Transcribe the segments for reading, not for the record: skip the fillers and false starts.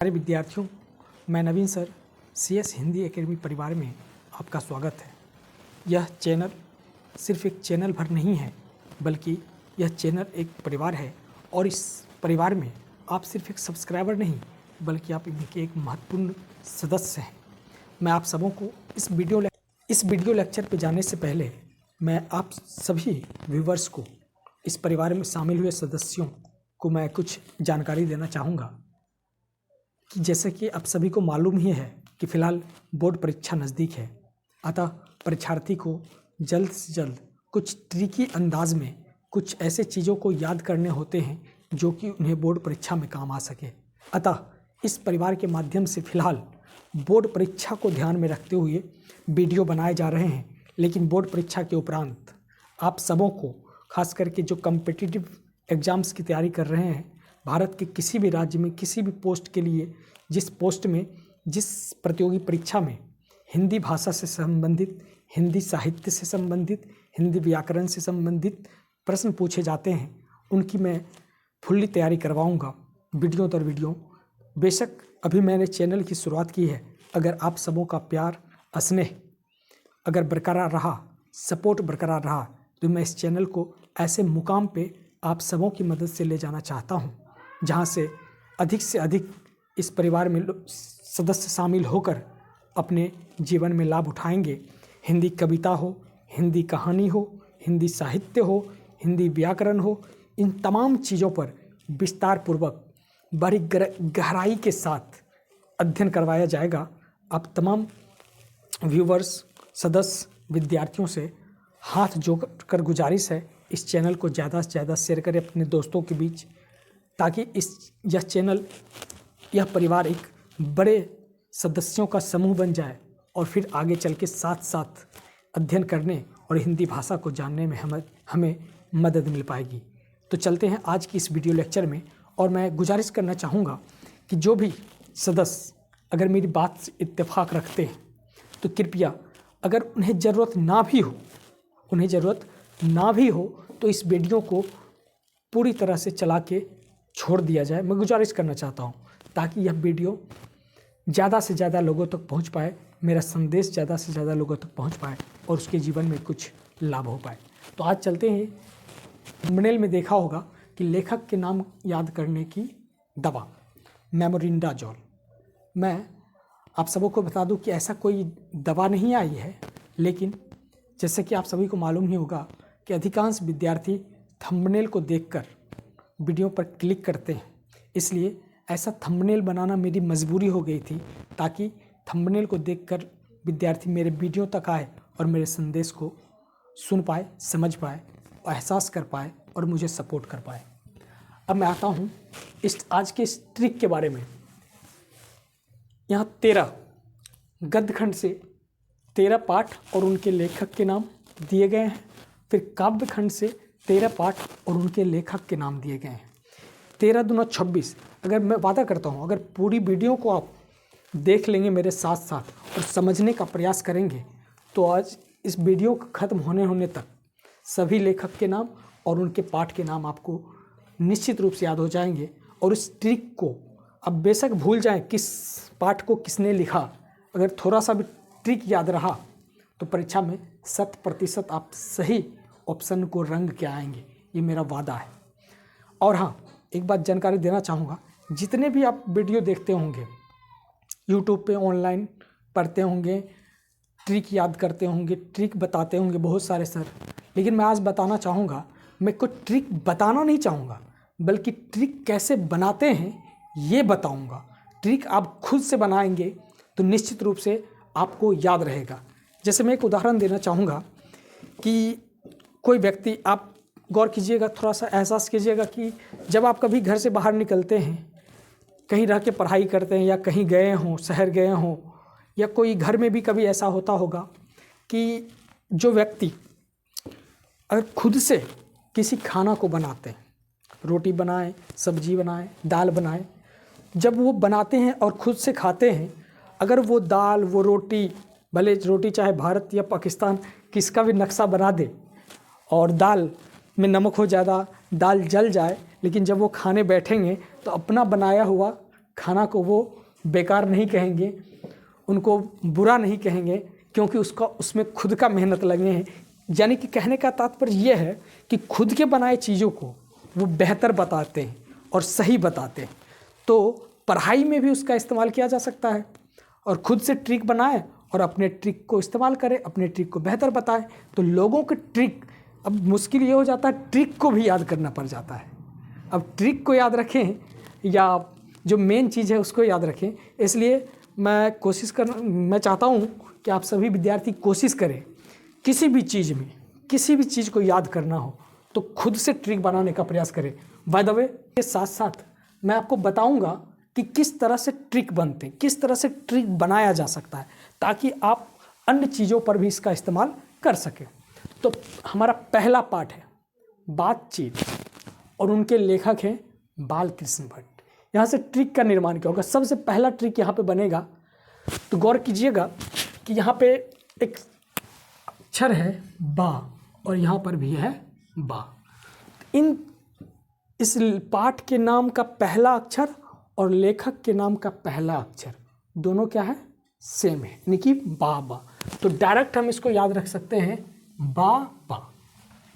प्यारे विद्यार्थियों, मैं नवीन सर CS हिंदी एकेडमी परिवार में आपका स्वागत है। यह चैनल सिर्फ एक चैनल भर नहीं है, बल्कि यह चैनल एक परिवार है और इस परिवार में आप सिर्फ एक सब्सक्राइबर नहीं, बल्कि आप इनके एक महत्वपूर्ण सदस्य हैं। मैं आप सबों को इस वीडियो लेक्चर पे जाने से पहले मैं आप सभी व्यूवर्स को, इस परिवार में शामिल हुए सदस्यों को मैं कुछ जानकारी देना चाहूँगा कि जैसे कि आप सभी को मालूम ही है कि फ़िलहाल बोर्ड परीक्षा नज़दीक है। अतः परीक्षार्थी को जल्द से जल्द कुछ ट्रिकी अंदाज में कुछ ऐसे चीज़ों को याद करने होते हैं जो कि उन्हें बोर्ड परीक्षा में काम आ सके। अतः इस परिवार के माध्यम से फ़िलहाल बोर्ड परीक्षा को ध्यान में रखते हुए वीडियो बनाए जा रहे हैं। लेकिन बोर्ड परीक्षा के उपरांत आप सबों को, खास करके जो कम्पिटिटिव एग्ज़ाम्स की तैयारी कर रहे हैं, भारत के किसी भी राज्य में किसी भी पोस्ट के लिए जिस पोस्ट में जिस प्रतियोगी परीक्षा में हिंदी भाषा से संबंधित, हिंदी साहित्य से संबंधित, हिंदी व्याकरण से संबंधित प्रश्न पूछे जाते हैं, उनकी मैं फुल्ली तैयारी करवाऊंगा वीडियो दर वीडियो। बेशक अभी मैंने चैनल की शुरुआत की है। अगर आप सबों का प्यार, स्नेह अगर बरकरार रहा, सपोर्ट बरकरार रहा, तो मैं इस चैनल को ऐसे मुकाम पे आप सबों की मदद से ले जाना चाहता हूं, जहां से अधिक इस परिवार में सदस्य शामिल होकर अपने जीवन में लाभ उठाएंगे। हिंदी कविता हो, हिंदी कहानी हो, हिंदी साहित्य हो, हिंदी व्याकरण हो, इन तमाम चीज़ों पर विस्तार पूर्वक बड़ी गहराई के साथ अध्ययन करवाया जाएगा। आप तमाम व्यूवर्स, सदस्य, विद्यार्थियों से हाथ जोड़कर गुजारिश है, इस चैनल को ज़्यादा से ज़्यादा शेयर करें अपने दोस्तों के बीच, ताकि यह चैनल, यह परिवार एक बड़े सदस्यों का समूह बन जाए और फिर आगे चल के साथ साथ अध्ययन करने और हिंदी भाषा को जानने में हमें मदद मिल पाएगी। तो चलते हैं आज की इस वीडियो लेक्चर में। और मैं गुजारिश करना चाहूँगा कि जो भी सदस्य अगर मेरी बात से इत्तेफाक रखते हैं, तो कृपया अगर उन्हें ज़रूरत ना भी हो तो इस वीडियो को पूरी तरह से चला के छोड़ दिया जाए। मैं गुजारिश करना चाहता हूँ ताकि यह वीडियो ज़्यादा से ज़्यादा लोगों तक पहुँच पाए, मेरा संदेश ज़्यादा से ज़्यादा लोगों तक पहुँच पाए और उसके जीवन में कुछ लाभ हो पाए। तो आज चलते हैं। थंबनेल में देखा होगा कि लेखक के नाम याद करने की दवा, मेमोरिंडाजोल। मैं आप सबों को बता दूं कि ऐसा कोई दवा नहीं आई है, लेकिन जैसे कि आप सभी को मालूम ही होगा कि अधिकांश विद्यार्थी थंबनेल को देखकर वीडियो पर क्लिक करते हैं। इसलिए ऐसा थंबनेल बनाना मेरी मजबूरी हो गई थी, ताकि थंबनेल को देखकर विद्यार्थी मेरे वीडियो तक आए और मेरे संदेश को सुन पाए, समझ पाए, एहसास कर पाए और मुझे सपोर्ट कर पाए। अब मैं आता हूँ आज के इस ट्रिक के बारे में। यहाँ 13 गद्यखंड से 13 पाठ और उनके लेखक के नाम दिए गए हैं। फिर काव्यखंड से 13 पाठ और उनके लेखक के नाम दिए गए हैं। 13 दूना 26। अगर मैं वादा करता हूँ, अगर पूरी वीडियो को आप देख लेंगे मेरे साथ साथ और समझने का प्रयास करेंगे, तो आज इस वीडियो ख़त्म होने तक सभी लेखक के नाम और उनके पाठ के नाम आपको निश्चित रूप से याद हो जाएंगे। और इस ट्रिक को अब बेशक भूल जाएं किस पाठ को किसने लिखा, अगर थोड़ा सा भी ट्रिक याद रहा तो परीक्षा में 100% आप सही ऑप्शन को रंग के आएंगे, ये मेरा वादा है। और हाँ, एक बात जानकारी देना चाहूँगा, जितने भी आप वीडियो देखते होंगे, यूट्यूब पे ऑनलाइन पढ़ते होंगे, ट्रिक याद करते होंगे, ट्रिक बताते होंगे बहुत सारे सर, लेकिन मैं आज बताना चाहूँगा, मैं कोई ट्रिक बताना नहीं चाहूँगा, बल्कि ट्रिक कैसे बनाते हैं ये बताऊँगा। ट्रिक आप खुद से बनाएंगे तो निश्चित रूप से आपको याद रहेगा। जैसे मैं एक उदाहरण देना चाहूँगा कि कोई व्यक्ति, आप गौर कीजिएगा, थोड़ा सा एहसास कीजिएगा कि जब आप कभी घर से बाहर निकलते हैं, कहीं रह के पढ़ाई करते हैं या कहीं गए हों, शहर गए हों, या कोई घर में भी कभी ऐसा होता होगा कि जो व्यक्ति अगर खुद से किसी खाना को बनाते हैं, रोटी बनाएं, सब्जी बनाएं, दाल बनाएं, जब वो बनाते हैं और खुद से खाते हैं, अगर वो दाल, वो रोटी, भले रोटी चाहे भारत या पाकिस्तान किसका भी नक्शा बना दे और दाल में नमक हो ज़्यादा, दाल जल जाए, लेकिन जब वो खाने बैठेंगे तो अपना बनाया हुआ खाना को वो बेकार नहीं कहेंगे, उनको बुरा नहीं कहेंगे, क्योंकि उसमें खुद का मेहनत लगे हैं। यानी कि कहने का तात्पर्य ये है कि खुद के बनाए चीज़ों को वो बेहतर बताते हैं और सही बताते हैं। तो पढ़ाई में भी उसका इस्तेमाल किया जा सकता है, और खुद से ट्रिक बनाए और अपने ट्रिक को इस्तेमाल करें, अपने ट्रिक को बेहतर बताएं। तो लोगों के ट्रिक, अब मुश्किल ये हो जाता है ट्रिक को भी याद करना पड़ जाता है। अब ट्रिक को याद रखें या जो मेन चीज़ है उसको याद रखें। इसलिए मैं चाहता हूँ कि आप सभी विद्यार्थी कोशिश करें, किसी भी चीज़ को याद करना हो तो खुद से ट्रिक बनाने का प्रयास करें। बाय द वे, के साथ साथ मैं आपको बताऊंगा कि किस तरह से ट्रिक बनते हैं, किस तरह से ट्रिक बनाया जा सकता है, ताकि आप अन्य चीज़ों पर भी इसका इस्तेमाल कर सकें। तो हमारा पहला पार्ट है बातचीत, और उनके लेखक हैं बालकृष्ण भट्ट। यहाँ से ट्रिक का निर्माण क्या होगा। सबसे पहला ट्रिक यहाँ पे बनेगा, तो गौर कीजिएगा कि यहाँ पे एक अक्षर है बा, और यहाँ पर भी है बा। इस पाठ के नाम का पहला अक्षर और लेखक के नाम का पहला अक्षर दोनों क्या है, सेम है, यानी कि बा बा। तो डायरेक्ट हम इसको याद रख सकते हैं बा बा,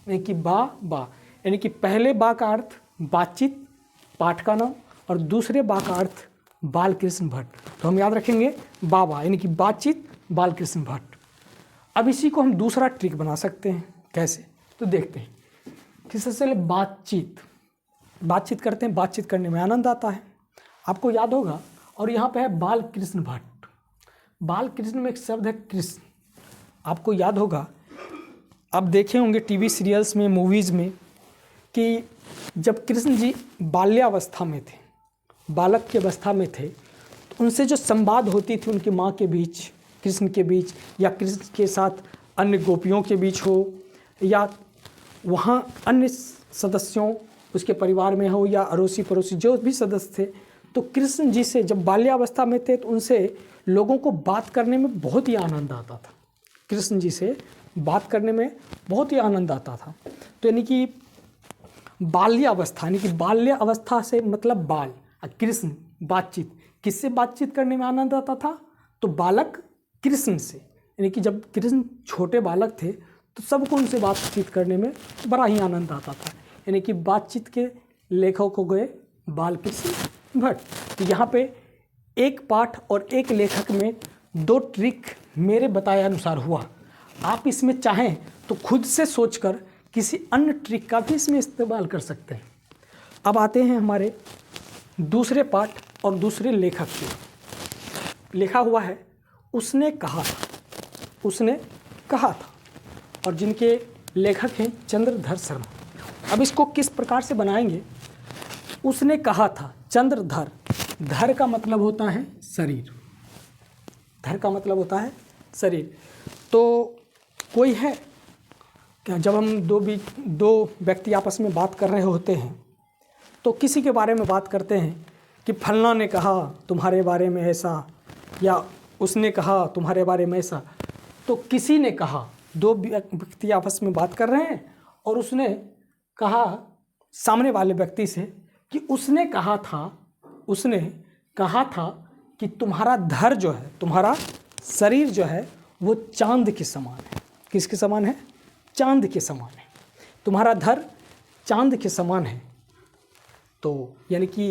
यानी कि बा बा, यानी कि पहले बा का अर्थ बातचीत पाठ का नाम, और दूसरे बा का अर्थ बालकृष्ण भट्ट। तो हम याद रखेंगे बा बा, यानी कि बातचीत बालकृष्ण भट्ट। अब इसी को हम दूसरा ट्रिक बना सकते हैं। कैसे, तो देखते हैं कि सबसे पहले बातचीत करते हैं। बातचीत करने में आनंद आता है, आपको याद होगा। और यहाँ पे है बालकृष्ण भट्ट। बालकृष्ण में एक शब्द है कृष्ण, आपको याद होगा। आप देखे होंगे टीवी सीरियल्स में, मूवीज़ में, कि जब कृष्ण जी बाल्यावस्था में थे, बालक की अवस्था में थे, तो उनसे जो संवाद होती थी उनकी माँ के बीच, कृष्ण के बीच, या कृष्ण के साथ अन्य गोपियों के बीच हो, या वहाँ अन्य सदस्यों उसके परिवार में हो, या अड़ोसी पड़ोसी जो भी सदस्य थे, तो कृष्ण जी से जब बाल्यावस्था में थे तो उनसे लोगों को बात करने में बहुत ही आनंद आता था। कृष्ण जी से बात करने में बहुत ही आनंद आता था। तो यानी कि बाल्यावस्था, यानी कि बाल्य अवस्था से मतलब बाल, कृष्ण बातचीत, किससे बातचीत करने में आनंद आता था, तो बालक कृष्ण से, यानी कि जब कृष्ण छोटे बालक थे तो सबको उनसे बातचीत करने में बड़ा ही आनंद आता था। यानी कि बातचीत के लेखक हो गए बालकृष्ण भट्ट। तो यहाँ पे एक पाठ और एक लेखक में दो ट्रिक मेरे बताए अनुसार हुआ। आप इसमें चाहें तो खुद से सोचकर किसी अन्य ट्रिक का भी इसमें इस्तेमाल कर सकते हैं। अब आते हैं हमारे दूसरे पाठ और दूसरे लेखक के। लिखा हुआ है उसने कहा था, और जिनके लेखक हैं चंद्रधर शर्मा। अब इसको किस प्रकार से बनाएंगे। उसने कहा था, चंद्रधर, धर का मतलब होता है शरीर, धर का मतलब होता है शरीर। तो कोई है क्या, जब हम दो व्यक्ति आपस में बात कर रहे होते हैं तो किसी के बारे में बात करते हैं कि फलना ने कहा तुम्हारे बारे में ऐसा, या उसने कहा तुम्हारे बारे में ऐसा। तो किसी ने कहा, दो व्यक्ति आपस में बात कर रहे हैं और उसने कहा सामने वाले व्यक्ति से कि उसने कहा था कि तुम्हारा धर जो है, तुम्हारा शरीर जो है वो चांद के समान है। किसके समान है, चांद के समान है। तुम्हारा धर चांद के समान है। तो यानी कि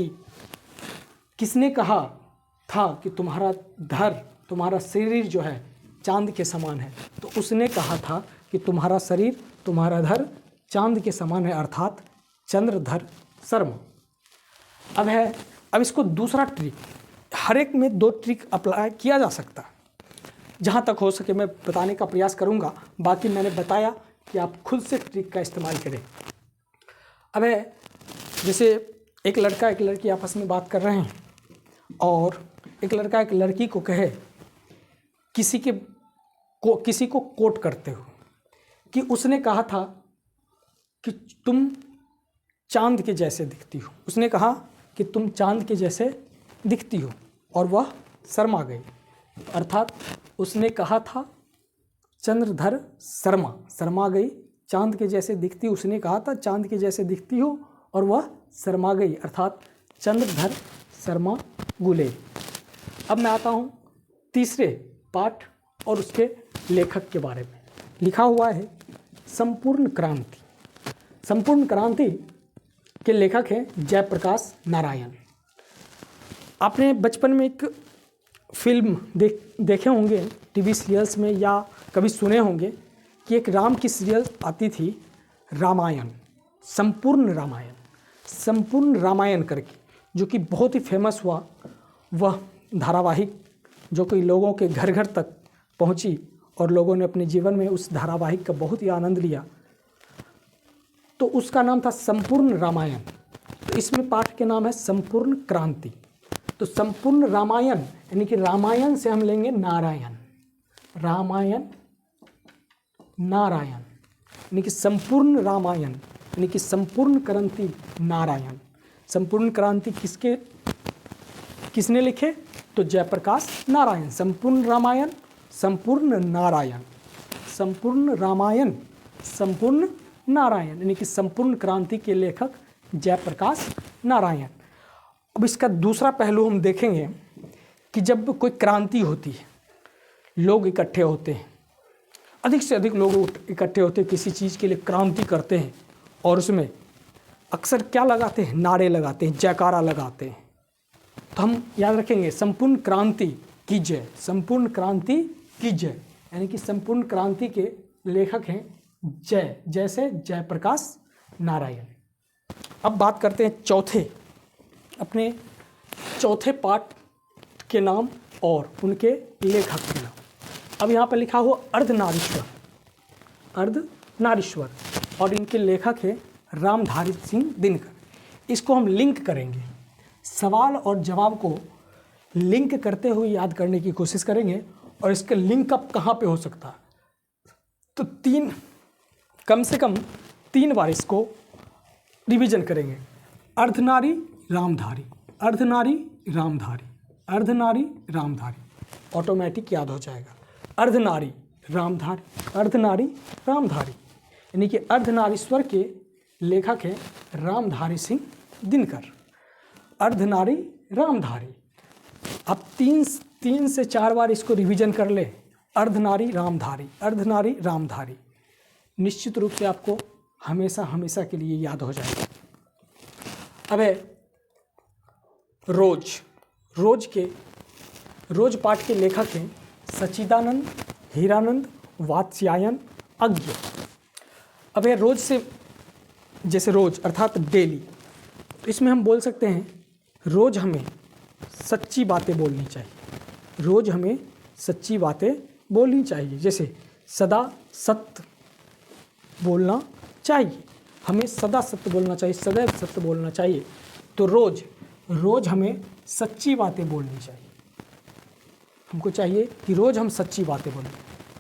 किसने कहा था कि तुम्हारा धर, तुम्हारा शरीर जो है चांद के समान है, तो उसने कहा था कि तुम्हारा शरीर, तुम्हारा धर चांद के समान है, अर्थात चंद्रधर शर्मा। अब इसको दूसरा ट्रिक, हर एक में दो ट्रिक अप्लाई किया जा सकता है। जहाँ तक हो सके मैं बताने का प्रयास करूँगा, बाकी मैंने बताया कि आप खुद से ट्रिक का इस्तेमाल करें। अब है जैसे एक लड़का एक लड़की आपस में बात कर रहे हैं, और एक लड़का एक लड़की को कहे, किसी को कोट करते हो कि उसने कहा था कि तुम चांद के जैसे दिखती हो। उसने कहा कि तुम चांद के जैसे दिखती हो, और वह शर्मा गई। अर्थात उसने कहा था चंद्रधर शर्मा गई, चांद के जैसे दिखती, उसने कहा था चांद के जैसे दिखती हो और वह शर्मा गई, अर्थात चंद्रधर शर्मा गुलेल। अब मैं आता हूँ तीसरे पाठ और उसके लेखक के बारे में। लिखा हुआ है संपूर्ण क्रांति। संपूर्ण क्रांति के लेखक हैं जयप्रकाश नारायण। आपने बचपन में एक फिल्म देखे होंगे टीवी सीरियल्स में, या कभी सुने होंगे कि एक राम की सीरियल आती थी रामायण, संपूर्ण रामायण करके, जो कि बहुत ही फेमस हुआ। वह धारावाहिक जो कि लोगों के घर घर तक पहुंची और लोगों ने अपने जीवन में उस धारावाहिक का बहुत ही आनंद लिया। तो उसका नाम था संपूर्ण रामायण। तो इसमें पाठ के नाम है संपूर्ण क्रांति। तो संपूर्ण रामायण यानी कि रामायण से हम लेंगे नारायण, रामायण नारायण यानी कि संपूर्ण रामायण यानी कि संपूर्ण क्रांति नारायण। संपूर्ण क्रांति किसने लिखे? तो जयप्रकाश नारायण। संपूर्ण रामायण, संपूर्ण नारायण, संपूर्ण रामायण, संपूर्ण नारायण यानी कि संपूर्ण क्रांति के लेखक जयप्रकाश नारायण। अब इसका दूसरा पहलू हम देखेंगे कि जब कोई क्रांति होती है, लोग इकट्ठे होते हैं, अधिक से अधिक लोग इकट्ठे होते हैं, किसी चीज़ के लिए क्रांति करते हैं और उसमें अक्सर क्या लगाते हैं? नारे लगाते हैं, जयकारा लगाते हैं। तो हम याद रखेंगे संपूर्ण क्रांति की जय, संपूर्ण क्रांति की जय यानी कि संपूर्ण क्रांति के लेखक हैं जैसे जयप्रकाश नारायण। अब बात करते हैं अपने चौथे पाठ के नाम और उनके लेखक के नाम। अब यहाँ पर लिखा हुआ अर्धनारीश्वर और इनके लेखक है रामधारी सिंह दिनकर। इसको हम लिंक करेंगे, सवाल और जवाब को लिंक करते हुए याद करने की कोशिश करेंगे। और इसका लिंक अप कहाँ पे हो सकता है? तो कम से कम 3 बार इसको रिवीजन करेंगे। अर्धनारी रामधारी, अर्धनारी रामधारी, अर्धनारी रामधारी, ऑटोमेटिक याद हो जाएगा। अर्धनारी रामधारी, अर्धनारी रामधारी यानी कि अर्धनारीश्वर के लेखक हैं रामधारी सिंह दिनकर। अर्धनारी रामधारी। अब 3 से 4 बार इसको रिवीजन कर ले। अर्धनारी रामधारी, अर्धनारी रामधारी, निश्चित रूप से आपको हमेशा हमेशा के लिए याद हो जाएगा। अब है रोज पाठ के लेखक हैं सच्चिदानंद, हीरानंद, वात्स्यायन, अज्ञ। अब है रोज से, जैसे रोज अर्थात डेली, तो इसमें हम बोल सकते हैं रोज हमें सच्ची बातें बोलनी चाहिए, रोज हमें सच्ची बातें बोलनी चाहिए। जैसे सदा सत्य बोलना चाहिए, हमें सदा सत्य बोलना चाहिए, सदैव सत्य बोलना चाहिए। तो रोज हमें सच्ची बातें बोलनी चाहिए। हमको चाहिए कि रोज हम सच्ची बातें बोलें।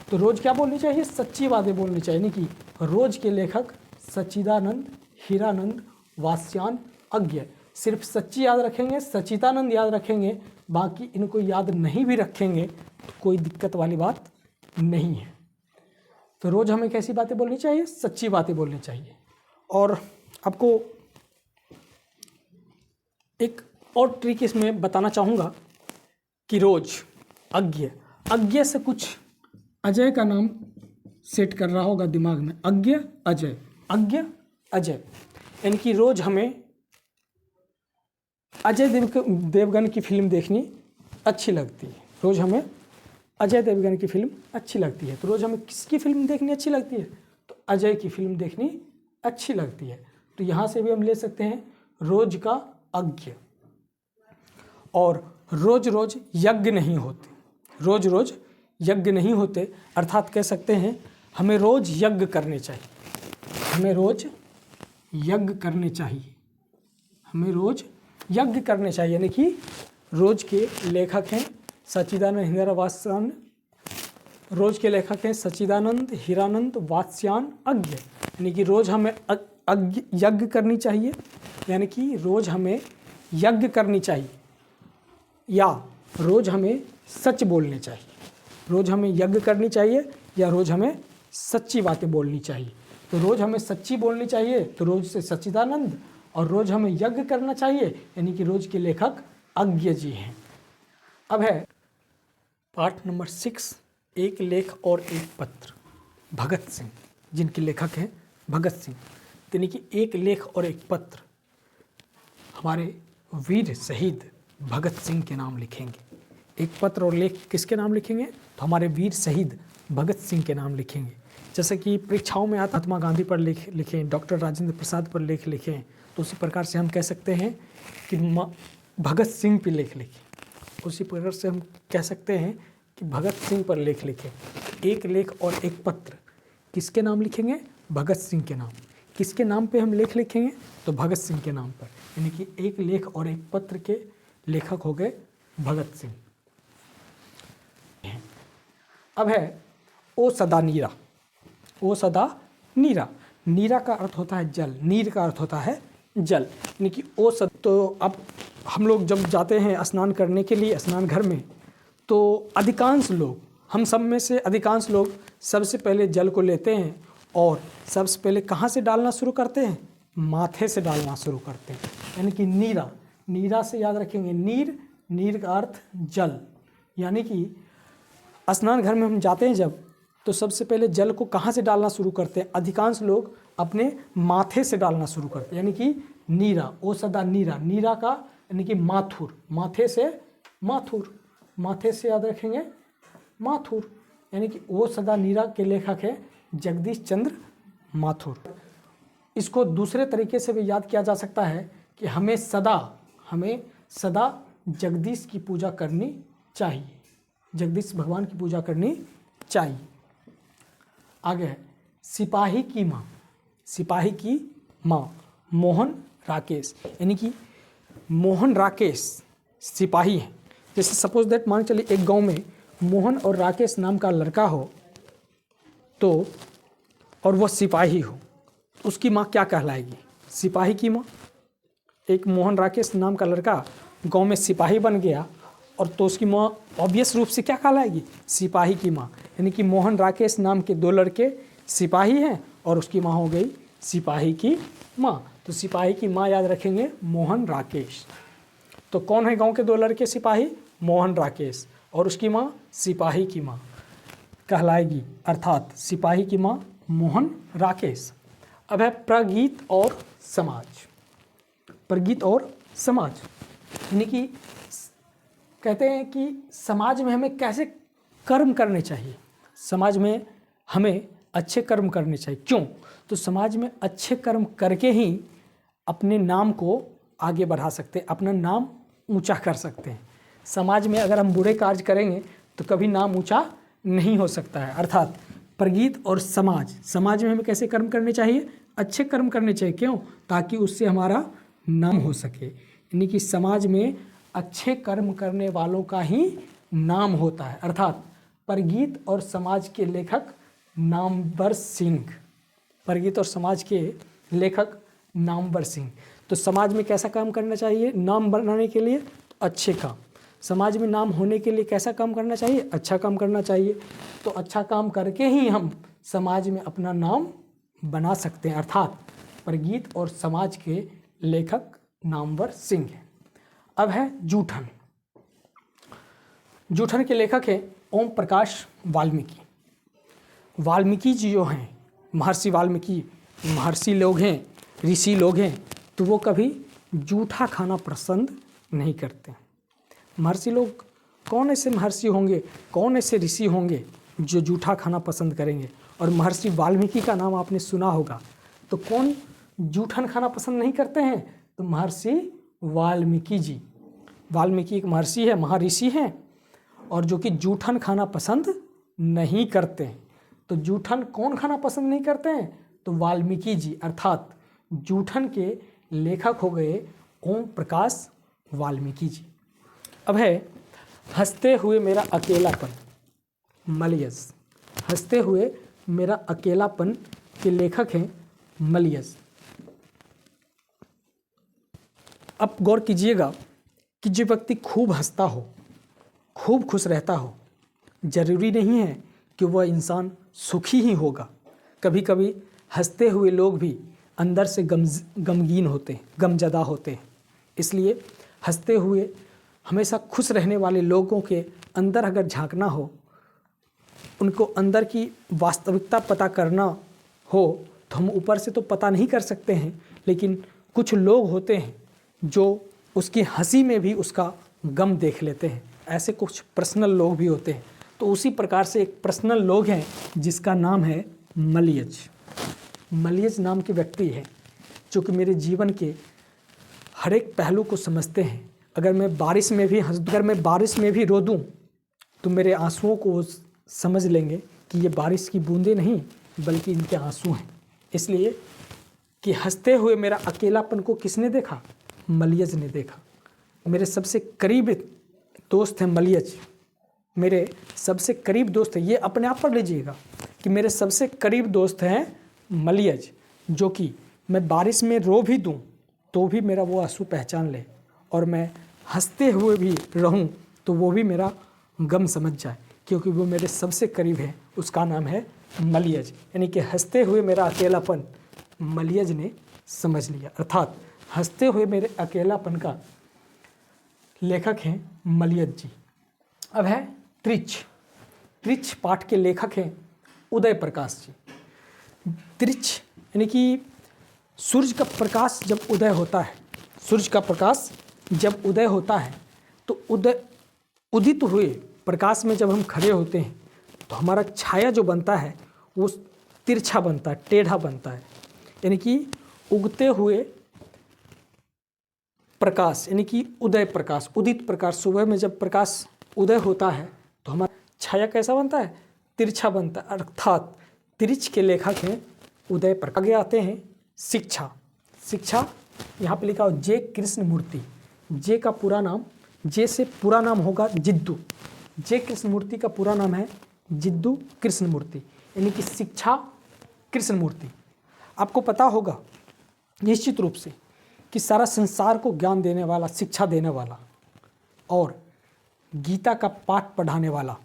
तो रोज क्या बोलनी चाहिए? सच्ची बातें बोलनी चाहिए। यानी कि रोज के लेखक सच्चिदानंद, हीरानंद, वात्स्यायन, अज्ञ। सिर्फ सच्ची याद रखेंगे, सच्चिदानंद याद रखेंगे, बाकी इनको याद नहीं भी रखेंगे तो कोई दिक्कत वाली बात नहीं है। तो रोज हमें कैसी बातें बोलनी चाहिए? सच्ची बातें बोलनी चाहिए। और आपको एक और ट्रिक इसमें बताना चाहूँगा कि रोज अज्ञ से कुछ अजय का नाम सेट कर रहा होगा दिमाग में। अज्ञ अजय यानी कि रोज हमें अजय देवगन की फिल्म देखनी अच्छी लगती है। रोज हमें अजय देवगन की फिल्म अच्छी लगती है। तो रोज हमें किसकी फिल्म देखनी अच्छी लगती है? तो अजय की फिल्म देखनी अच्छी लगती है। तो यहाँ से भी हम ले सकते हैं रोज का अज्ञ। और रोज यज्ञ नहीं होते, रोज यज्ञ नहीं होते अर्थात कह सकते हैं हमें रोज यज्ञ करने चाहिए, हमें रोज यज्ञ करने चाहिए, हमें रोज यज्ञ करने चाहिए। यानी कि रोज के लेखक हैं सच्चिदानंद, हीरावात्स्यायन। रोज के लेखक हैं सच्चिदानंद, हीरानंद, वात्स्यायन, अज्ञ। यानी कि रोज हमें यज्ञ करनी चाहिए, यानी कि रोज हमें यज्ञ करनी चाहिए, या रोज हमें सच बोलने चाहिए। रोज हमें यज्ञ करनी चाहिए या रोज हमें सच्ची बातें बोलनी चाहिए। तो रोज हमें सच्ची बोलनी चाहिए तो रोज से सच्चिदानंद, और रोज हमें यज्ञ करना चाहिए यानी कि रोज के लेखक अज्ञ जी हैं। अब है पाठ नंबर 6, एक लेख और एक पत्र। भगत सिंह, जिनके लेखक हैं भगत सिंह, यानी कि एक लेख और एक पत्र हमारे वीर शहीद भगत सिंह के नाम लिखेंगे। एक पत्र और लेख किसके नाम लिखेंगे? तो हमारे वीर शहीद भगत सिंह के नाम लिखेंगे। जैसे कि परीक्षाओं में आता महात्मा गांधी पर लेख लिखें, डॉक्टर राजेंद्र प्रसाद पर लेख लिखें, तो उसी प्रकार से हम कह सकते हैं कि भगत सिंह पर लेख लिखें। उसी प्रकार से हम कह सकते हैं कि भगत सिंह पर लेख लिखें। एक लेख और एक पत्र किसके नाम लिखेंगे? भगत सिंह के नाम। किसके नाम पे हम लेख लिखेंगे? तो भगत सिंह के नाम पर, यानी कि एक लेख और एक पत्र के लेखक हो गए भगत सिंह। अब है ओ सदा नीरा। ओ सदा नीरा, नीरा का अर्थ होता है जल, नीर का अर्थ होता है जल, यानी कि ओ सदा। तो अब हम लोग जब जाते हैं स्नान करने के लिए स्नान घर में, तो अधिकांश लोग, हम सब में से अधिकांश लोग सबसे पहले जल को लेते हैं और सबसे पहले कहाँ से डालना शुरू करते हैं? माथे से डालना शुरू करते हैं, यानी कि नीरा। नीरा से याद रखेंगे नीर, नीर का अर्थ जल, यानी कि स्नान घर में हम जाते हैं जब, तो सबसे पहले जल को कहाँ से डालना शुरू करते हैं? अधिकांश लोग अपने माथे से डालना शुरू करते हैं, यानी कि नीरा। ओ सदा नीरा, नीरा का यानी कि माथुर, माथे से माथुर, माथे से याद रखेंगे माथुर, यानी कि ओ सदा नीरा के लेखक है जगदीश चंद्र माथुर। इसको दूसरे तरीके से भी याद किया जा सकता है कि हमें सदा जगदीश की पूजा करनी चाहिए, जगदीश भगवान की पूजा करनी चाहिए। आगे है सिपाही की माँ। सिपाही की माँ मोहन राकेश, यानी कि मोहन राकेश सिपाही हैं। जैसे सपोज दैट मान चलिए एक गांव में मोहन और राकेश नाम का लड़का हो, तो और वह सिपाही हो, उसकी माँ क्या कहलाएगी? सिपाही की माँ। एक मोहन राकेश नाम का लड़का गांव में सिपाही बन गया, और तो उसकी माँ ऑब्वियस रूप से क्या कहलाएगी? सिपाही की माँ। यानी कि मोहन राकेश नाम के 2 लड़के सिपाही हैं और उसकी माँ हो गई सिपाही की माँ। तो सिपाही की माँ याद रखेंगे मोहन राकेश। तो कौन है गांव के 2 लड़के सिपाही? मोहन राकेश, और उसकी माँ सिपाही की माँ कहलाएगी, अर्थात सिपाही की माँ मोहन राकेश। अब है प्रगीत और समाज। प्रगीत और समाज, यानी कि कहते हैं कि समाज में हमें कैसे कर्म करने चाहिए। समाज में हमें अच्छे कर्म करने चाहिए। क्यों? तो समाज में अच्छे कर्म करके ही अपने नाम को आगे बढ़ा सकते हैं, अपना नाम ऊंचा कर सकते हैं। समाज में अगर हम बुरे कार्य करेंगे तो कभी नाम ऊंचा नहीं हो सकता है। अर्थात प्रगीत और समाज, समाज में हमें कैसे कर्म करने चाहिए? अच्छे कर्म करने चाहिए। क्यों? ताकि उससे हमारा नाम हो सके, यानी कि समाज में अच्छे कर्म करने वालों का ही नाम होता है। अर्थात प्रगीत और समाज के लेखक नामवर सिंह, प्रगीत और समाज के लेखक नामवर सिंह। तो समाज में कैसा काम करना चाहिए? नाम बनाने के लिए अच्छे काम। समाज में नाम होने के लिए कैसा काम करना चाहिए? अच्छा काम करना चाहिए। तो अच्छा काम करके ही हम समाज में अपना नाम बना सकते हैं। अर्थात प्रगीत और समाज के लेखक नामवर सिंह हैं। अब है जूठन। जूठन के लेखक हैं ओम प्रकाश वाल्मीकि। वाल्मीकि जी जो हैं, महर्षि वाल्मीकि महर्षि लोग हैं, ऋषि लोग हैं, तो वो कभी जूठा खाना पसंद नहीं करते। महर्षि लोग, कौन ऐसे महर्षि होंगे, कौन ऐसे ऋषि होंगे जो जूठा खाना पसंद करेंगे? और महर्षि वाल्मीकि का नाम आपने सुना होगा, तो कौन जूठन खाना पसंद नहीं करते हैं? तो महर्षि वाल्मीकि जी। वाल्मीकि एक महर्षि है, महर्षि हैं, और जो कि जूठन खाना पसंद नहीं करते हैं। तो जूठन कौन खाना पसंद नहीं करते हैं? तो वाल्मीकि जी, अर्थात जूठन के लेखक हो गए ओम प्रकाश वाल्मीकि जी। अब है हंसते हुए मेरा अकेलापन, मलयज। हंसते हुए मेरा अकेलापन के लेखक हैं मलयज। अब गौर कीजिएगा कि जो व्यक्ति खूब हंसता हो, खूब खुश रहता हो, जरूरी नहीं है कि वह इंसान सुखी ही होगा। कभी कभी हंसते हुए लोग भी अंदर से गमगीन होते हैं, गमजदा होते हैं। इसलिए हंसते हुए हमेशा खुश रहने वाले लोगों के अंदर अगर झांकना हो, उनको अंदर की वास्तविकता पता करना हो, तो हम ऊपर से तो पता नहीं कर सकते हैं, लेकिन कुछ लोग होते हैं जो उसकी हंसी में भी उसका गम देख लेते हैं। ऐसे कुछ पर्सनल लोग भी होते हैं। तो उसी प्रकार से एक पर्सनल लोग हैं जिसका नाम है मलियज। मलियज नाम के व्यक्ति हैं जो कि मेरे जीवन के हर एक पहलू को समझते हैं। अगर मैं बारिश में भी रो दूं तो मेरे आंसुओं को वो समझ लेंगे कि ये बारिश की बूंदें नहीं बल्कि इनके आंसू हैं। इसलिए कि हंसते हुए मेरा अकेलापन को किसने देखा? मलियज ने देखा। मेरे सबसे करीब दोस्त हैं मलियज, मेरे सबसे करीब दोस्त है। ये अपने आप पढ़ लीजिएगा कि मेरे सबसे करीब दोस्त हैं मलियज, जो कि मैं बारिश में रो भी दूं तो भी मेरा वो आंसू पहचान ले, और मैं हंसते हुए भी रहूं तो वो भी मेरा गम समझ जाए, क्योंकि वो मेरे सबसे करीब है। उसका नाम है मलियज। यानी कि हंसते हुए मेरा अकेलापन मलियज ने समझ लिया। अर्थात हंसते हुए मेरे अकेलापन का लेखक हैं मलियज जी। अब है त्रिच पाठ के लेखक हैं उदय प्रकाश जी। त्रिच यानी कि सूर्य का प्रकाश जब उदय होता है, सूर्य का प्रकाश जब उदय होता है तो उदित हुए प्रकाश में जब हम खड़े होते हैं तो हमारा छाया जो बनता है वो तिरछा बनता है, टेढ़ा बनता है। यानी कि उगते हुए प्रकाश यानी कि उदय प्रकाश, उदित प्रकाश, सुबह में जब प्रकाश उदय होता है तो हमारा छाया कैसा बनता है? तिरछा बनता है। अर्थात त्रिच के लेखक हैं उदय प्रकाश। आगे आते हैं शिक्षा यहाँ पे लिखा हो जे कृष्णमूर्ति। जे का पूरा नाम, जे से पूरा नाम होगा जिद्दू। जे कृष्णमूर्ति का पूरा नाम है जिद्दू कृष्णमूर्ति, यानी कि शिक्षा कृष्णमूर्ति। आपको पता होगा निश्चित रूप से कि सारा संसार को ज्ञान देने वाला, शिक्षा देने वाला और गीता का पाठ पढ़ाने वाला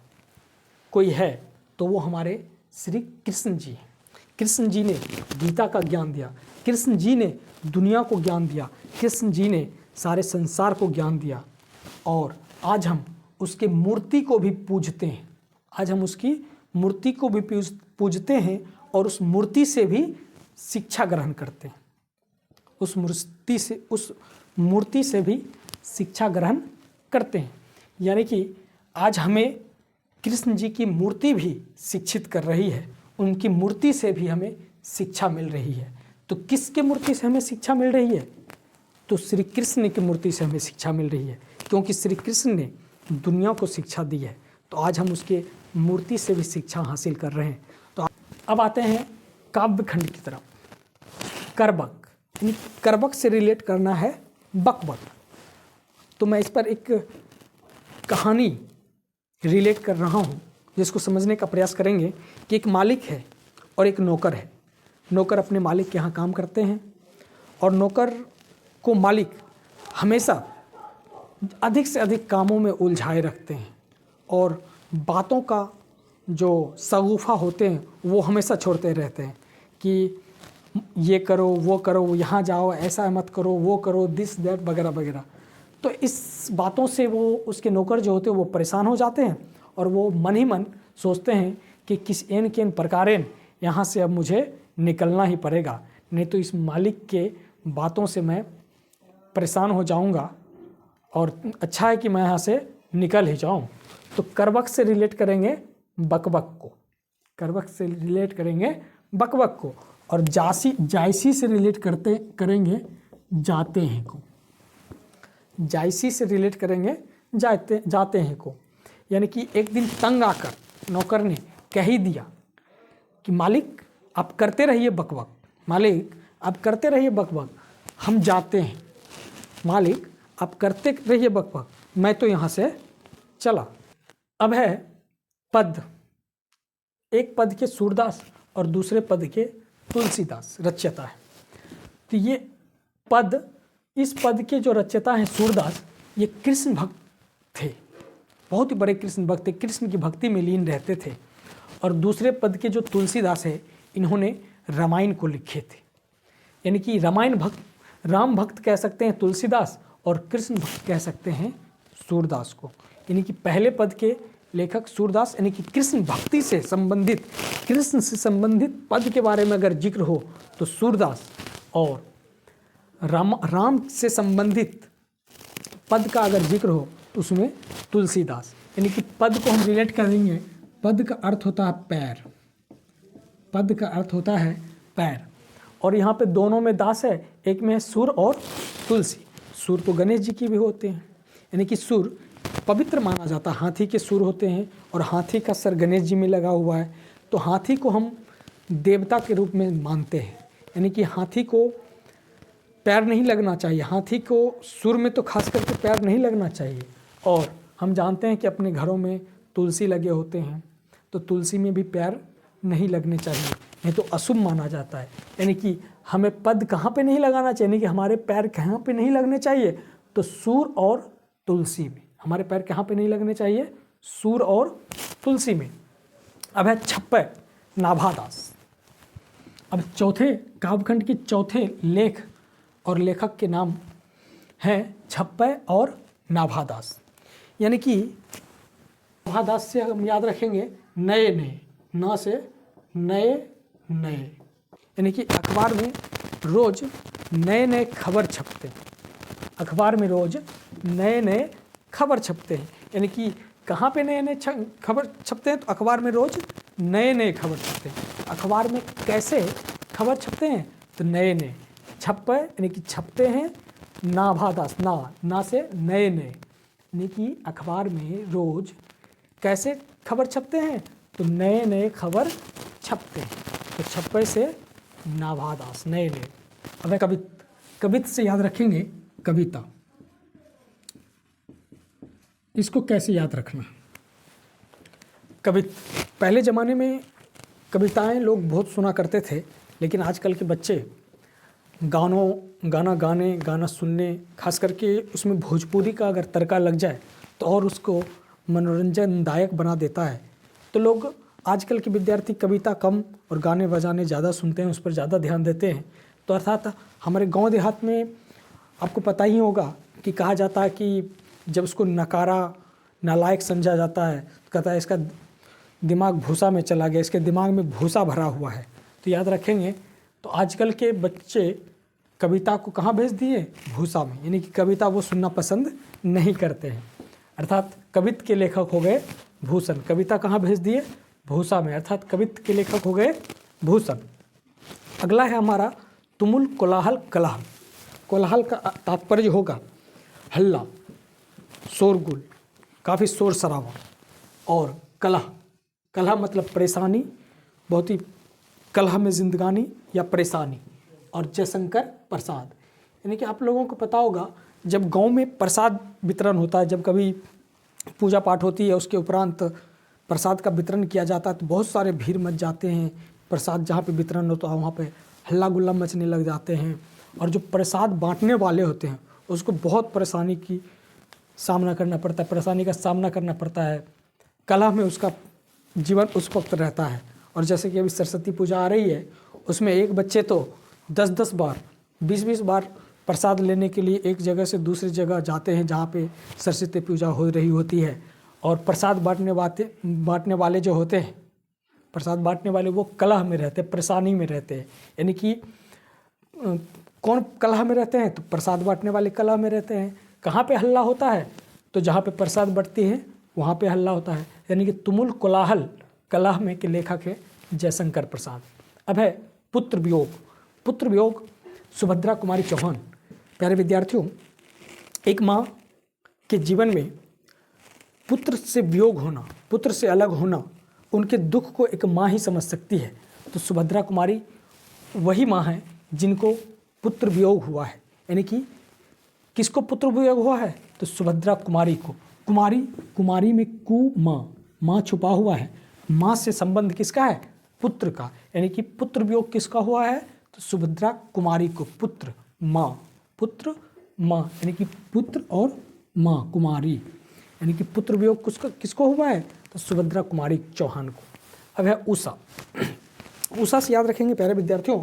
कोई है तो वो हमारे श्री कृष्ण जी हैं। कृष्ण जी ने गीता का ज्ञान दिया, कृष्ण जी ने दुनिया को ज्ञान दिया, कृष्ण जी ने सारे संसार को ज्ञान दिया, और आज हम उसके मूर्ति को भी पूजते हैं। आज हम उसकी मूर्ति को भी पूजते हैं और उस मूर्ति से भी शिक्षा ग्रहण करते हैं। उस मूर्ति से भी शिक्षा ग्रहण करते हैं। यानी कि आज हमें कृष्ण जी की मूर्ति भी शिक्षित कर रही है, उनकी मूर्ति से भी हमें शिक्षा मिल रही है। तो किसके मूर्ति से हमें शिक्षा मिल रही है? तो श्री कृष्ण की मूर्ति से हमें शिक्षा मिल रही है, क्योंकि श्री कृष्ण ने दुनिया को शिक्षा दी है। तो आज हम उसके मूर्ति से भी शिक्षा हासिल कर रहे हैं। तो अब आते हैं काव्यखंड की तरफ। करबक, यानी करबक से रिलेट करना है बकबक। तो मैं इस पर एक कहानी रिलेट कर रहा हूँ जिसको समझने का प्रयास करेंगे कि एक मालिक है और एक नौकर है। नौकर अपने मालिक के यहाँ काम करते हैं और नौकर को मालिक हमेशा अधिक से अधिक कामों में उलझाए रखते हैं और बातों का जो शगुफा होते हैं वो हमेशा छोड़ते रहते हैं कि ये करो, वो करो, यहाँ जाओ, ऐसा मत करो, वो करो, दिस दैट वगैरह वगैरह। तो इस बातों से वो उसके नौकर जो होते हैं वो परेशान हो जाते हैं और वो मन ही मन सोचते हैं कि किस एन के प्रकारेण यहाँ से अब मुझे निकलना ही पड़ेगा, नहीं तो इस मालिक के बातों से मैं परेशान हो जाऊँगा और अच्छा है कि मैं यहाँ से निकल ही जाऊँ। तो करबक से रिलेट करेंगे बकबक को, करबक से रिलेट करेंगे बकबक को, और जायसी से रिलेट करेंगे जाते हैं को। जायसी से रिलेट करेंगे जाते हैं को। यानी कि एक दिन तंग आकर नौकर ने कह ही दिया कि मालिक आप करते रहिए बकबक, मालिक आप करते रहिए बकबक, हम जाते हैं। मालिक आप करते रहिए बकबक, मैं तो यहाँ से चला। अब है पद। एक पद के सूरदास और दूसरे पद के तुलसीदास रचयिता है। तो ये पद, इस पद के जो रचयिता हैं सूरदास, ये कृष्ण भक्त थे, बहुत ही बड़े कृष्ण भक्त थे, कृष्ण की भक्ति में लीन रहते थे। और दूसरे पद के जो तुलसीदास है, इन्होंने रामायण को लिखे थे। यानी कि रामायण भक्त, राम भक्त कह सकते हैं तुलसीदास और कृष्ण भक्त कह सकते हैं सूरदास को, यानी कि पहले पद के लेखक सूरदास, यानी कि कृष्ण भक्ति से संबंधित, कृष्ण से संबंधित पद के बारे में अगर जिक्र हो तो सूरदास, और राम से संबंधित पद का अगर जिक्र हो तो उसमें तुलसीदास। यानी कि पद को हम रिलेट करेंगे, पद का अर्थ होता है पैर, पद का अर्थ होता है पैर, और यहाँ पे दोनों में दास है, एक में है सुर और तुलसी। सुर तो गणेश जी की भी होते हैं, यानी कि सुर पवित्र माना जाता है, हाथी के सुर होते हैं और हाथी का सर गणेश जी में लगा हुआ है, तो हाथी को हम देवता के रूप में मानते हैं। यानी कि हाथी को पैर नहीं लगना चाहिए, हाथी को सुर में तो खास करके पैर नहीं लगना चाहिए। और हम जानते हैं कि अपने घरों में तुलसी लगे होते हैं, तो तुलसी में भी पैर नहीं लगने चाहिए, नहीं तो अशुभ माना जाता है। यानी कि हमें पद कहाँ पे नहीं लगाना चाहिए, यानी कि हमारे पैर कहाँ पे नहीं लगने चाहिए, तो सूर और तुलसी में। हमारे पैर कहाँ पे नहीं लगने चाहिए, सूर और तुलसी में। अब है छप्पय नाभादास। अब चौथे काव्यखंड के चौथे लेख और लेखक के नाम हैं छप्पय और नाभादास। यानी कि नाभादास से हम याद रखेंगे नए नए, न से नए नए, यानी कि अखबार में रोज नए नए खबर छपते हैं, अखबार में रोज नए नए खबर छपते हैं। यानी कि कहाँ पे नए नए खबर छपते हैं, तो अखबार में रोज नए नए खबर छपते हैं। अखबार में कैसे खबर छपते हैं, तो नए नए। छप्पय यानी कि छपते हैं, नाभादास ना से नए नए, यानी कि अखबार में रोज कैसे खबर छपते हैं, तो नए नए खबर छपते हैं। तो छप्पय से नाभादास, नए नए। अब कवित से याद रखेंगे कविता। इसको कैसे याद रखना, पहले ज़माने में कविताएं लोग बहुत सुना करते थे, लेकिन आजकल के बच्चे गाना सुनने, खास करके उसमें भोजपुरी का अगर तड़का लग जाए तो और उसको मनोरंजनदायक बना देता है। तो लोग आजकल के विद्यार्थी कविता कम और गाने बजाने ज़्यादा सुनते हैं, उस पर ज़्यादा ध्यान देते हैं। तो अर्थात हमारे गांव देहात में आपको पता ही होगा कि कहा जाता है कि जब उसको नकारा नालायक समझा जाता है, तो कहता है इसका दिमाग भूसा में चला गया, इसके दिमाग में भूसा भरा हुआ है। तो याद रखेंगे, तो आजकल के बच्चे कविता को कहाँ भेज दिए, भूसा में, यानी कि कविता वो सुनना पसंद नहीं करते हैं। अर्थात कवित के लेखक हो गए भूषण, कविता कहाँ भेज दिए, भूसा में, अर्थात कवित के लेखक हो गए भूषण। अगला है हमारा तुमुल कोलाहल कलह। कोलाहल का तात्पर्य होगा हल्ला, शोरगुल, काफ़ी शोर शराबा, और कलह मतलब परेशानी, बहुत ही कलह में जिंदगानी या परेशानी। और जयशंकर प्रसाद, यानी कि आप लोगों को पता होगा जब गांव में प्रसाद वितरण होता है, जब कभी पूजा पाठ होती है उसके उपरांत प्रसाद का वितरण किया जाता है, तो बहुत सारे भीड़ मच जाते हैं। प्रसाद जहाँ पे वितरण होता है वहाँ पे हल्ला गुल्ला मचने लग जाते हैं, और जो प्रसाद बांटने वाले होते हैं उसको बहुत परेशानी का सामना करना पड़ता है। कला में उसका जीवन उस वक्त रहता है। और जैसे कि अभी सरस्वती पूजा आ रही है, उसमें एक बच्चे तो 10-10 बार 20-20 बार प्रसाद लेने के लिए एक जगह से दूसरी जगह जाते हैं जहाँ पे सरस्वती पूजा हो रही होती है। और प्रसाद बांटने वाले जो होते हैं, प्रसाद बांटने वाले वो कलह में रहते हैं, परेशानी में रहते हैं। यानी कि कौन कलह में रहते हैं, तो प्रसाद बांटने वाले कलह में रहते हैं। कहाँ पे हल्ला होता है, तो जहाँ पे प्रसाद बंटती है वहाँ पे हल्ला होता है। यानी कि तुमुल कोलाहल कलह में के लेखक है जयशंकर प्रसाद। अब है पुत्र वियोग, सुभद्रा कुमारी चौहान। प्यारे विद्यार्थियों, एक माँ के जीवन में पुत्र से वियोग होना, पुत्र से अलग होना, उनके दुख को एक माँ ही समझ सकती है। तो सुभद्रा कुमारी वही माँ है जिनको पुत्र वियोग हुआ है। यानी कि किसको पुत्र वियोग हुआ है, तो सुभद्रा कुमारी को। कुमारी में माँ छुपा हुआ है। माँ से संबंध किसका है, पुत्र का। यानी कि पुत्र वियोग किसका हुआ है, तो सुभद्रा कुमारी को। पुत्र माँ, यानी कि पुत्र और माँ कुमारी, यानी कि पुत्र वियोग किसको हुआ है, तो सुभद्रा कुमारी चौहान को। अब है उषा से याद रखेंगे प्यारे विद्यार्थियों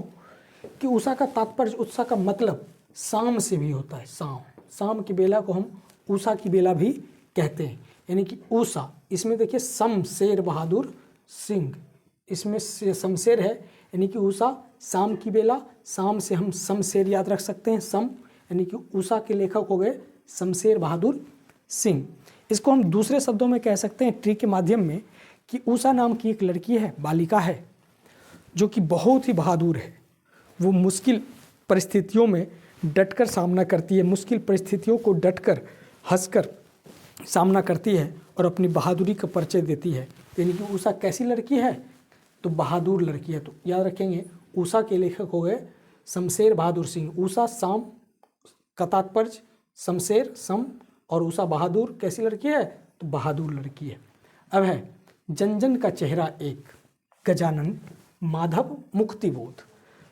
कि उषा का तात्पर्य, उषा का मतलब शाम से भी होता है। शाम की बेला को हम ऊषा की बेला भी कहते हैं, यानी कि ऊषा। इसमें देखिए शमशेर बहादुर सिंह, इसमें शमशेर है यानी कि ऊषा। शाम की बेला, शाम से हम शमशेर याद रख सकते हैं, शम यानी कि ऊषा के लेखक हो गए शमशेर बहादुर सिंह। इसको हम दूसरे शब्दों में कह सकते हैं ट्रिक के माध्यम में कि ऊषा नाम की एक लड़की है, बालिका है, जो कि बहुत ही बहादुर है। वो मुश्किल परिस्थितियों में डटकर सामना करती है, मुश्किल परिस्थितियों को डटकर हंसकर सामना करती है और अपनी बहादुरी का परिचय देती है। यानी कि ऊषा कैसी लड़की है, तो बहादुर लड़की है। तो याद रखेंगे ऊषा के लेखक हो गए शमशेर बहादुर सिंह। ऊषा शाम का तात्पर्य शमशेर सम, और ऊषा बहादुर कैसी लड़की है, तो बहादुर लड़की है। अब है जन जन का चेहरा एक, गजानन माधव मुक्तिबोध।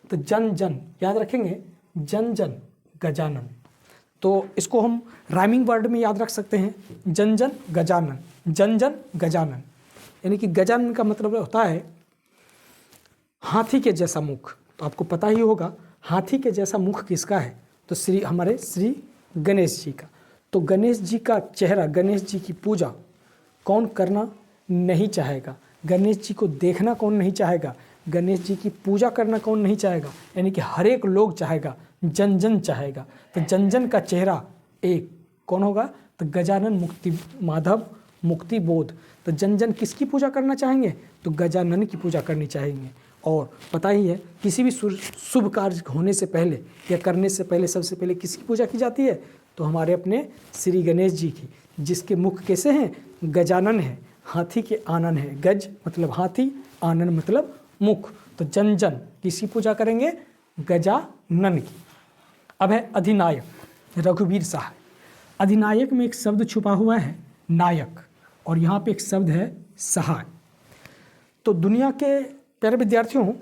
तो जन जन याद रखेंगे, जन जन गजानन। तो इसको हम राइमिंग वर्ड में याद रख सकते हैं, जन जन गजानन, जन जन गजानन। यानी कि गजानन का मतलब होता है हाथी के जैसा मुख। तो आपको पता ही होगा हाथी के जैसा मुख किसका है, तो हमारे श्री गणेश जी का। तो गणेश जी का चेहरा, गणेश जी की पूजा कौन करना नहीं चाहेगा, गणेश जी को देखना कौन नहीं चाहेगा, गणेश जी की पूजा करना कौन नहीं चाहेगा, यानी कि हर एक लोग चाहेगा, जन जन चाहेगा। तो जन जन का चेहरा एक कौन होगा, तो गजानन मुक्ति माधव मुक्ति बोध। तो जन जन किसकी पूजा करना चाहेंगे, तो गजानन की पूजा करनी चाहेंगे। और पता ही है किसी भी शुभ कार्य होने से पहले या करने से पहले सबसे पहले किसकी पूजा की जाती है, तो हमारे अपने श्री गणेश जी की, जिसके मुख कैसे हैं, गजानन है, हाथी के आनन है। गज मतलब हाथी, आनन मतलब मुख। तो जन जन किसकी पूजा करेंगे, गजानन की। अब है अधिनायक, रघुवीर सहाय। अधिनायक में एक शब्द छुपा हुआ है नायक, और यहाँ पे एक शब्द है सहाय। तो दुनिया के प्यारे विद्यार्थियों,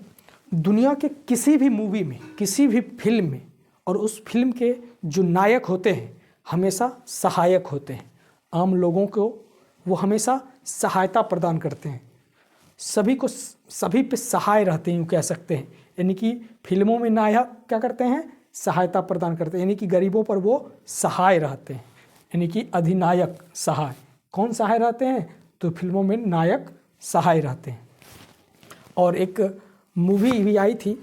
दुनिया के किसी भी मूवी में, किसी भी फिल्म में, और उस फिल्म के जो नायक होते हैं हमेशा सहायक होते हैं। आम लोगों को वो हमेशा सहायता प्रदान करते हैं, सभी पे सहाय रहते हैं, यूँ कह सकते हैं। यानी कि फिल्मों में नायक क्या करते हैं, सहायता प्रदान करते हैं, यानी कि गरीबों पर वो सहाय रहते हैं। यानी कि अधिनायक सहाय, कौन सहाय रहते हैं, तो फिल्मों में नायक सहाय रहते हैं। और एक मूवी भी आई थी,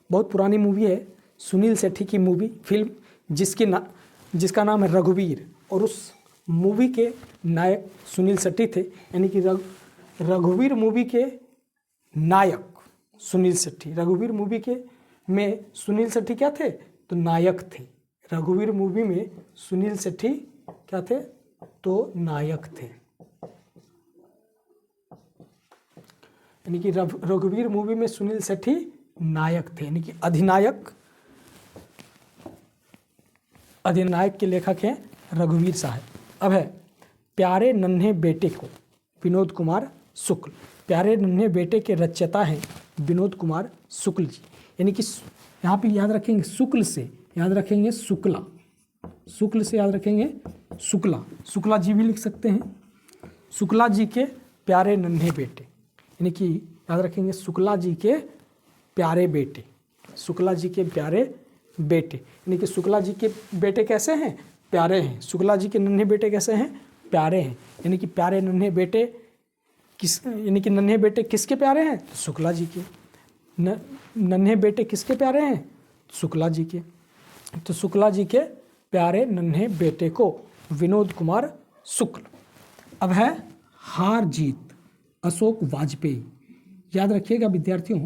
बहुत पुरानी मूवी है, सुनील शेट्टी की मूवी फिल्म, जिसका नाम है रघुवीर, और उस मूवी के नायक सुनील शेट्टी थे। यानी कि रघुवीर मूवी के नायक सुनील शेट्टी, रघुवीर मूवी के में सुनील शेट्टी क्या थे, तो नायक थे। रघुवीर मूवी में सुनील शेट्टी क्या थे, तो नायक थे। यानी कि रघुवीर मूवी में सुनील शेट्टी नायक थे। यानी कि अधिनायक के लेखक हैं रघुवीर साहब। अब है प्यारे नन्हे बेटे को, विनोद कुमार शुक्ल। प्यारे नन्हे बेटे के रचयिता हैं विनोद कुमार शुक्ल जी। यानी कि यहाँ पे याद रखेंगे शुक्ल से याद रखेंगे शुक्ला, शुक्ल से याद रखेंगे शुक्ला, शुक्ला जी भी लिख सकते हैं। शुक्ला जी के प्यारे नन्हे बेटे, यानी कि याद रखेंगे शुक्ला जी के प्यारे बेटे, शुक्ला जी के प्यारे बेटे। यानी कि शुक्ला जी के बेटे कैसे हैं, प्यारे हैं। शुक्ला जी के नन्हे बेटे कैसे हैं, प्यारे हैं। यानी कि प्यारे नन्हे बेटे यानी कि नन्हे बेटे किसके प्यारे हैं, शुक्ला जी के। नन्हे बेटे किसके प्यारे हैं, शुक्ला जी के। तो शुक्ला जी के प्यारे नन्हे बेटे को विनोद कुमार शुक्ल। अब है हार जीत, अशोक वाजपेयी। याद रखिएगा विद्यार्थियों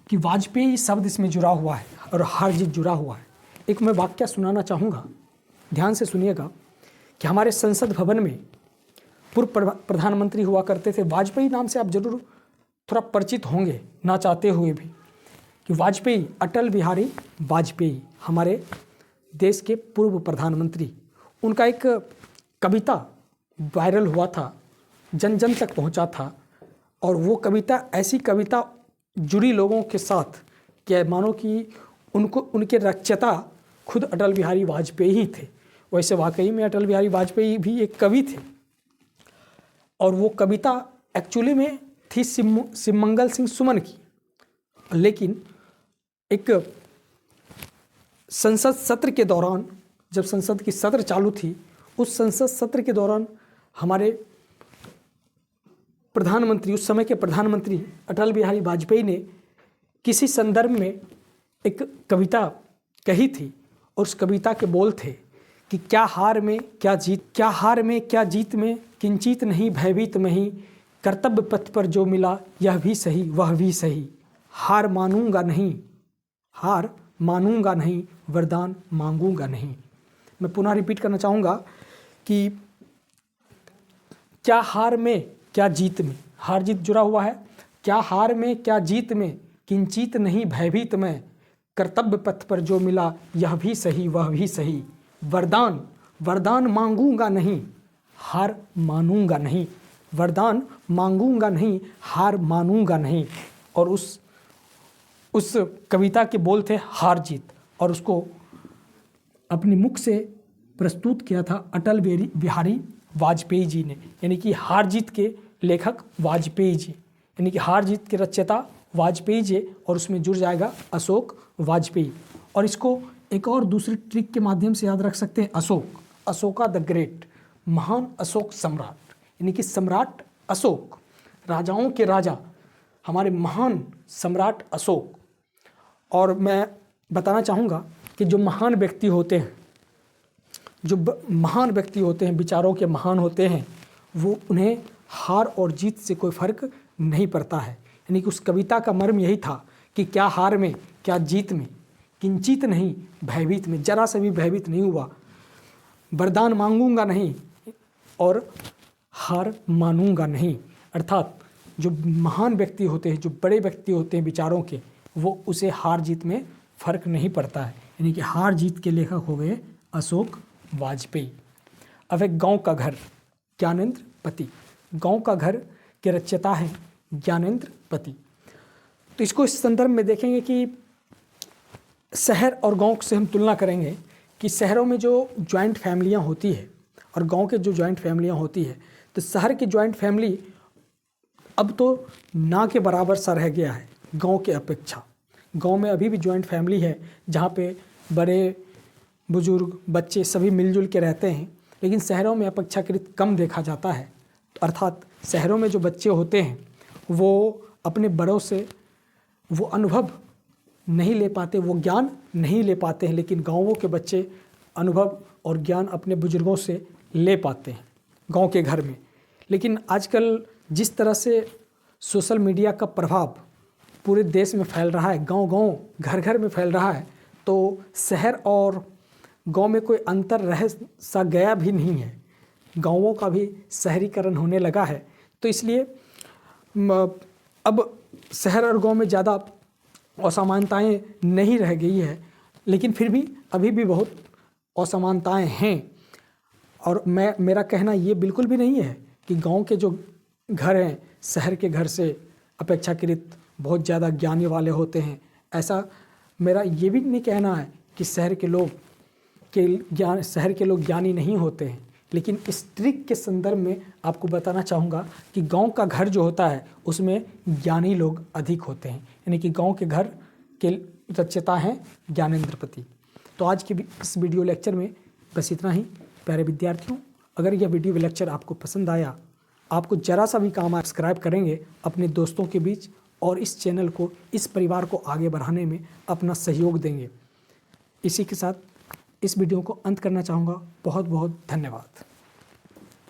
कि वाजपेयी शब्द इसमें जुड़ा हुआ है और हार जीत जुड़ा हुआ है। एक मैं वाक्य सुनाना चाहूँगा, ध्यान से सुनिएगा कि हमारे संसद भवन में पूर्व प्रधानमंत्री हुआ करते थे, वाजपेयी नाम से आप जरूर थोड़ा परिचित होंगे ना चाहते हुए भी, कि वाजपेयी, अटल बिहारी वाजपेयी हमारे देश के पूर्व प्रधानमंत्री। उनका एक कविता वायरल हुआ था, जन जन तक पहुंचा था, और वो कविता ऐसी कविता जुड़ी लोगों के साथ कि मानो कि उनके रचयिता खुद अटल बिहारी वाजपेयी ही थे। वैसे वाकई में अटल बिहारी वाजपेयी भी एक कवि थे, और वो कविता एक्चुअली में थी शिवमंगल सिंह सुमन की, लेकिन एक संसद सत्र के दौरान जब संसद की सत्र चालू थी उस संसद सत्र के दौरान हमारे प्रधानमंत्री, उस समय के प्रधानमंत्री अटल बिहारी वाजपेयी ने किसी संदर्भ में एक कविता कही थी और उस कविता के बोल थे कि क्या हार में क्या जीत, क्या हार में क्या जीत में, किंचित नहीं भयभीत में ही, कर्तव्य पथ पर जो मिला यह भी सही वह भी सही, हार मानूंगा नहीं, हार मानूंगा नहीं, वरदान मांगूंगा नहीं। मैं पुनः रिपीट करना चाहूँगा कि क्या हार में क्या जीत में, हार जीत जुड़ा हुआ है, क्या हार में क्या जीत में, किंचित नहीं भयभीत में, कर्तव्य पथ पर जो मिला यह भी सही वह भी सही, वरदान वरदान मांगूंगा नहीं, हार मानूंगा नहीं, वरदान मांगूंगा नहीं, हार मानूंगा नहीं। और उस कविता के बोल थे हार जीत, और उसको अपने मुख से प्रस्तुत किया था अटल बिहारी वाजपेयी जी ने, यानी कि हार जीत के लेखक वाजपेयी जी, यानी कि हार जीत के रचयिता वाजपेयी जी, और उसमें जुड़ जाएगा अशोक वाजपेयी। और इसको एक और दूसरी ट्रिक के माध्यम से याद रख सकते हैं, अशोका द ग्रेट, महान अशोक सम्राट, यानी कि सम्राट अशोक, राजाओं के राजा, हमारे महान सम्राट अशोक। और मैं बताना चाहूँगा कि जो महान व्यक्ति होते हैं, जो महान व्यक्ति होते हैं, विचारों के महान होते हैं, वो उन्हें हार और जीत से कोई फर्क नहीं पड़ता है। यानी कि उस कविता का मर्म यही था कि क्या हार में क्या जीत में, किंचित नहीं भयभीत में, जरा से भी भयभीत नहीं हुआ, वरदान मांगूंगा नहीं और हार मानूंगा नहीं। अर्थात जो महान व्यक्ति होते हैं, जो बड़े व्यक्ति होते हैं विचारों के, वो उसे हार जीत में फ़र्क नहीं पड़ता है। यानी कि हार जीत के लेखक हो गए अशोक वाजपेयी। अब एक गाँव का घर, ज्ञानेंद्र पति, गाँव का घर के रचयिता हैं ज्ञानेंद्र पति। तो इसको इस संदर्भ में देखेंगे कि शहर और गांव से हम तुलना करेंगे कि शहरों में जो जॉइंट फैमिलियां होती है और गांव के जो जॉइंट फैमिलियां होती है, तो शहर की जॉइंट फैमिली अब तो ना के बराबर सा रह गया है गांव के अपेक्षा। गांव में अभी भी जॉइंट फैमिली है जहां पे बड़े बुजुर्ग बच्चे सभी मिलजुल के रहते हैं, लेकिन शहरों में अपेक्षाकृत कम देखा जाता है। तो अर्थात शहरों में जो बच्चे होते हैं वो अपने बड़ों से वो अनुभव नहीं ले पाते, वो ज्ञान नहीं ले पाते हैं, लेकिन गाँवों के बच्चे अनुभव और ज्ञान अपने बुजुर्गों से ले पाते हैं गांव के घर में। लेकिन आजकल जिस तरह से सोशल मीडिया का प्रभाव पूरे देश में फैल रहा है, गांव-गांव घर-घर में फैल रहा है, तो शहर और गांव में कोई अंतर रह सा गया भी नहीं है। गांवों का भी शहरीकरण होने लगा है, तो इसलिए अब शहर और गांव में ज़्यादा असमानताएं नहीं रह गई है, लेकिन फिर भी अभी भी बहुत असमानताएं हैं। और मेरा कहना ये बिल्कुल भी नहीं है कि गांव के जो घर हैं शहर के घर से अपेक्षाकृत बहुत ज़्यादा ज्ञानी वाले होते हैं। ऐसा मेरा ये भी नहीं कहना है कि शहर के लोग ज्ञानी नहीं होते हैं, लेकिन इस ट्रिक के संदर्भ में आपको बताना चाहूँगा कि गांव का घर जो होता है उसमें ज्ञानी लोग अधिक होते हैं। यानी कि गांव के घर के रचयिता हैं ज्ञानेंद्र पति। तो आज के इस वीडियो लेक्चर में बस इतना ही। प्यारे विद्यार्थियों, अगर यह वीडियो लेक्चर आपको पसंद आया, आपको ज़रा सा भी काम सब्सक्राइब करेंगे अपने दोस्तों के बीच और इस चैनल को, इस परिवार को आगे बढ़ाने में अपना सहयोग देंगे। इसी के साथ इस वीडियो को अंत करना चाहूँगा। बहुत बहुत धन्यवाद।